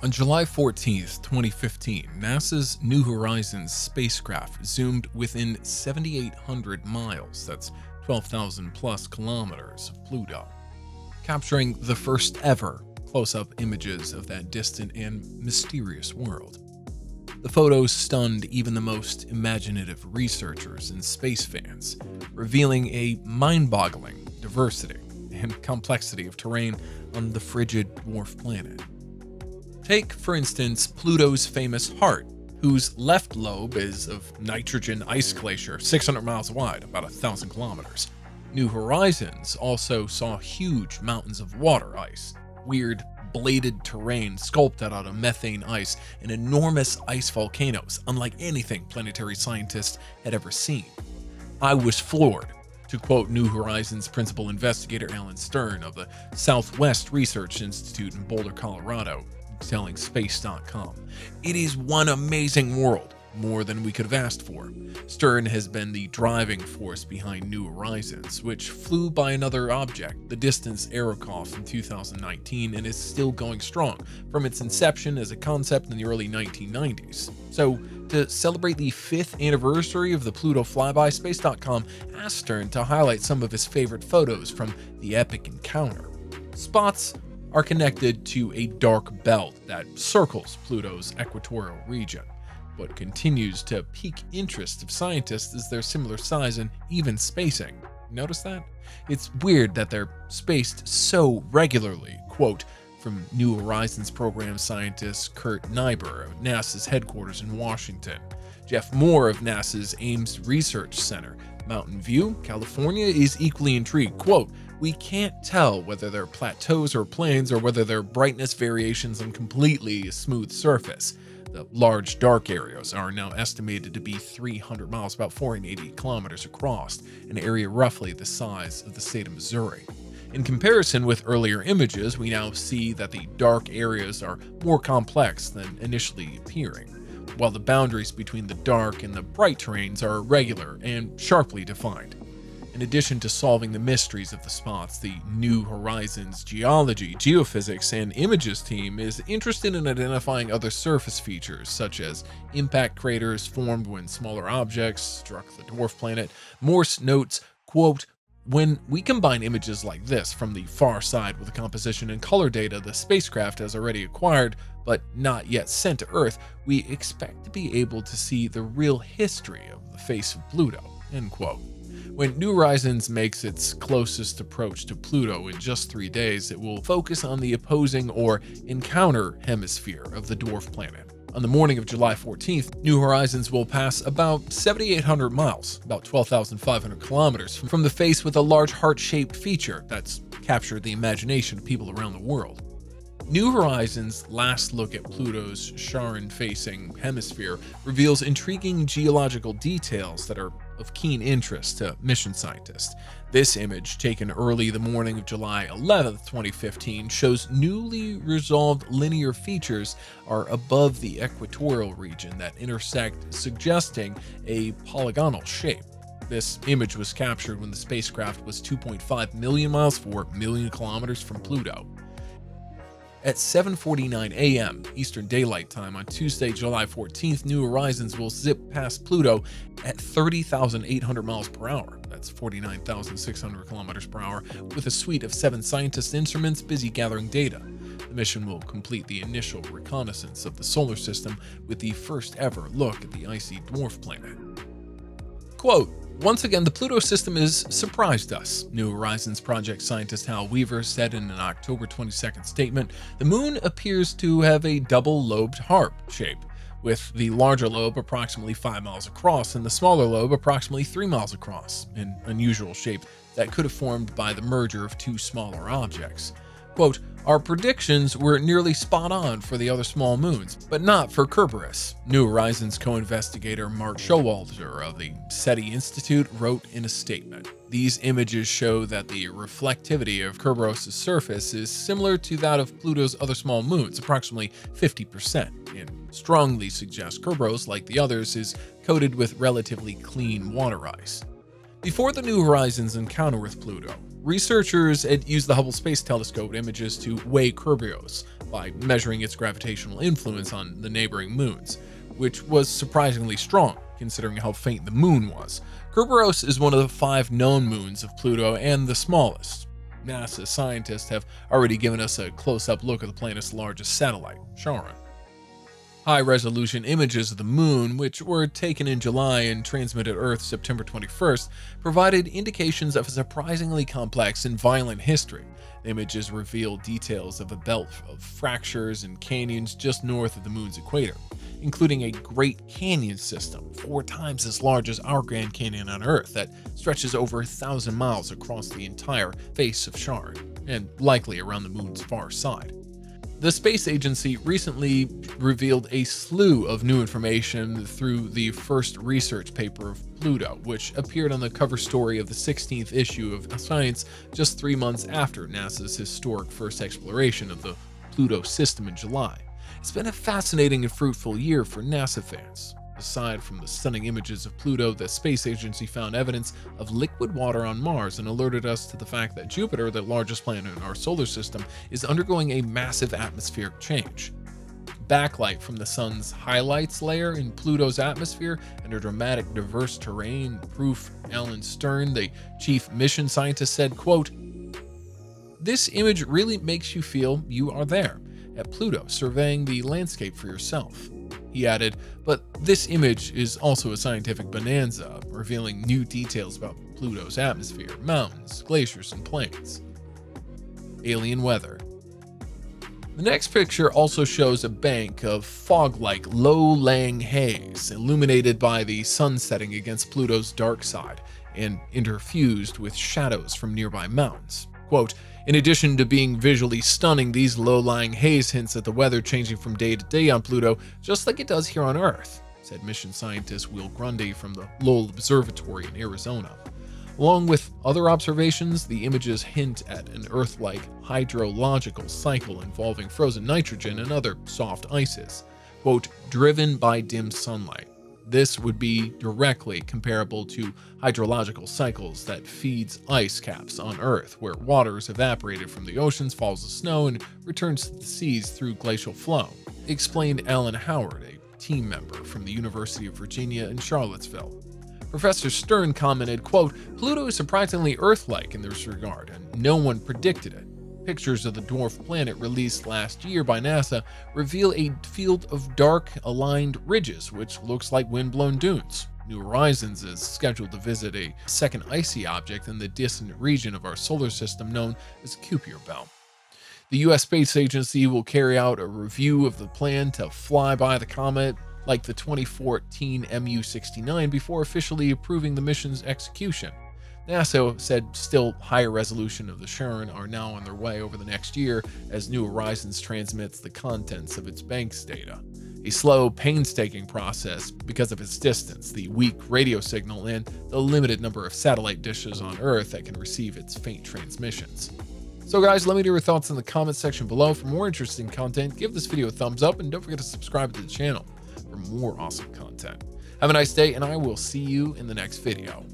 On July 14th, 2015, NASA's New Horizons spacecraft zoomed within 7,800 miles, that's 12,000 plus kilometers, of Pluto, capturing the first ever close-up images of that distant and mysterious world. The photos stunned even the most imaginative researchers and space fans, revealing a mind-boggling diversity and complexity of terrain on the frigid dwarf planet. Take, for instance, Pluto's famous heart, whose left lobe is of nitrogen ice glacier 600 miles wide, about 1,000 kilometers. New Horizons also saw huge mountains of water ice, weird bladed terrain sculpted out of methane ice, and enormous ice volcanoes, unlike anything planetary scientists had ever seen. "I was floored," to quote New Horizons principal investigator Alan Stern of the Southwest Research Institute in Boulder, Colorado, telling Space.com. "It is one amazing world, more than we could have asked for." Stern has been the driving force behind New Horizons, which flew by another object, the Distance Arrokoth, in 2019, and is still going strong from its inception as a concept in the early 1990s. So, to celebrate the 5th anniversary of the Pluto flyby, Space.com asked Stern to highlight some of his favorite photos from the epic encounter. Spots are connected to a dark belt that circles Pluto's equatorial region. What continues to pique interest of scientists is their similar size and even spacing. Notice that? It's weird that they're spaced so regularly. Quote from New Horizons program scientist Kurt Niebuhr of NASA's headquarters in Washington. Jeff Moore of NASA's Ames Research Center, Mountain View, California, is equally intrigued. Quote, "We can't tell whether they're plateaus or plains or whether they're brightness variations on completely a smooth surface. The large dark areas are now estimated to be 300 miles, about 480 kilometers across, an area roughly the size of the state of Missouri. In comparison with earlier images, we now see that the dark areas are more complex than initially appearing, while the boundaries between the dark and the bright terrains are regular and sharply defined." In addition to solving the mysteries of the spots, the New Horizons geology, geophysics, and images team is interested in identifying other surface features, such as impact craters formed when smaller objects struck the dwarf planet. Morse notes, quote, "When we combine images like this from the far side with the composition and color data the spacecraft has already acquired, but not yet sent to Earth, we expect to be able to see the real history of the face of Pluto," end quote. When New Horizons makes its closest approach to Pluto in just 3 days, it will focus on the opposing or encounter hemisphere of the dwarf planet. On the morning of July 14th, New Horizons will pass about 7,800 miles, about 12,500 kilometers, from the face with a large heart-shaped feature that's captured the imagination of people around the world. New Horizons' last look at Pluto's Charon-facing hemisphere reveals intriguing geological details that are of keen interest to mission scientists. This image, taken early the morning of July 11th, 2015, shows newly resolved linear features are above the equatorial region that intersect, suggesting a polygonal shape. This image was captured when the spacecraft was 2.5 million miles, 4 million kilometers from Pluto. At 7:49 a.m. Eastern Daylight Time on Tuesday, July 14th, New Horizons will zip past Pluto at 30,800 miles per hour. That's 49,600 kilometers per hour, with a suite of 7 scientist instruments busy gathering data. The mission will complete the initial reconnaissance of the solar system with the first ever look at the icy dwarf planet. Quote, "Once again, the Pluto system has surprised us," New Horizons project scientist Hal Weaver said in an October 22nd statement. "The moon appears to have a double-lobed heart shape, with the larger lobe approximately 5 miles across and the smaller lobe approximately 3 miles across, an unusual shape that could have formed by the merger of 2 smaller objects. Quote, "Our predictions were nearly spot on for the other small moons, but not for Kerberos," New Horizons co-investigator Mark Showalter of the SETI Institute wrote in a statement. "These images show that the reflectivity of Kerberos' surface is similar to that of Pluto's other small moons, approximately 50%, and strongly suggest Kerberos, like the others, is coated with relatively clean water ice." Before the New Horizons encounter with Pluto, researchers had used the Hubble Space Telescope images to weigh Kerberos, by measuring its gravitational influence on the neighboring moons, which was surprisingly strong considering how faint the moon was. Kerberos is one of the 5 known moons of Pluto and the smallest. NASA scientists have already given us a close-up look at the planet's largest satellite, Charon. High-resolution images of the moon, which were taken in July and transmitted to Earth September 21st, provided indications of a surprisingly complex and violent history. The images reveal details of a belt of fractures and canyons just north of the moon's equator, including a Great Canyon system, 4 times as large as our Grand Canyon on Earth, that stretches over 1,000 miles across the entire face of Charon, and likely around the moon's far side. The space agency recently revealed a slew of new information through the first research paper of Pluto, which appeared on the cover story of the 16th issue of Science just 3 months after NASA's historic first exploration of the Pluto system in July. It's been a fascinating and fruitful year for NASA fans. Aside from the stunning images of Pluto, the space agency found evidence of liquid water on Mars and alerted us to the fact that Jupiter, the largest planet in our solar system, is undergoing a massive atmospheric change. Backlight from the sun's highlights layer in Pluto's atmosphere and a dramatic diverse terrain proof. Alan Stern, the chief mission scientist, said, quote, "This image really makes you feel you are there at Pluto, surveying the landscape for yourself." He added, "But this image is also a scientific bonanza, revealing new details about Pluto's atmosphere, mountains, glaciers, and plains." Alien weather. The next picture also shows a bank of fog-like, low-lying haze, illuminated by the sun setting against Pluto's dark side and interfused with shadows from nearby mountains. Quote, "In addition to being visually stunning, these low-lying haze hints at the weather changing from day to day on Pluto, just like it does here on Earth," said mission scientist Will Grundy from the Lowell Observatory in Arizona. Along with other observations, the images hint at an Earth-like hydrological cycle involving frozen nitrogen and other soft ices, quote, "driven by dim sunlight." This would be directly comparable to hydrological cycles that feeds ice caps on Earth, where water is evaporated from the oceans, falls as snow, and returns to the seas through glacial flow, explained Alan Howard, a team member from the University of Virginia in Charlottesville. Professor Stern commented, quote, "Pluto is surprisingly Earth-like in this regard, and no one predicted it. Pictures of the dwarf planet released last year by NASA reveal a field of dark, aligned ridges, which looks like wind-blown dunes. New Horizons is scheduled to visit a second icy object in the distant region of our solar system known as Kuiper Belt. The U.S. Space Agency will carry out a review of the plan to fly by the comet like the 2014 MU-69 before officially approving the mission's execution. NASA said still higher resolution of the Charon are now on their way over the next year as New Horizons transmits the contents of its bank's data. A slow, painstaking process because of its distance, the weak radio signal, and the limited number of satellite dishes on Earth that can receive its faint transmissions. So guys, let me know your thoughts in the comments section below. For more interesting content, give this video a thumbs up and don't forget to subscribe to the channel for more awesome content. Have a nice day, and I will see you in the next video.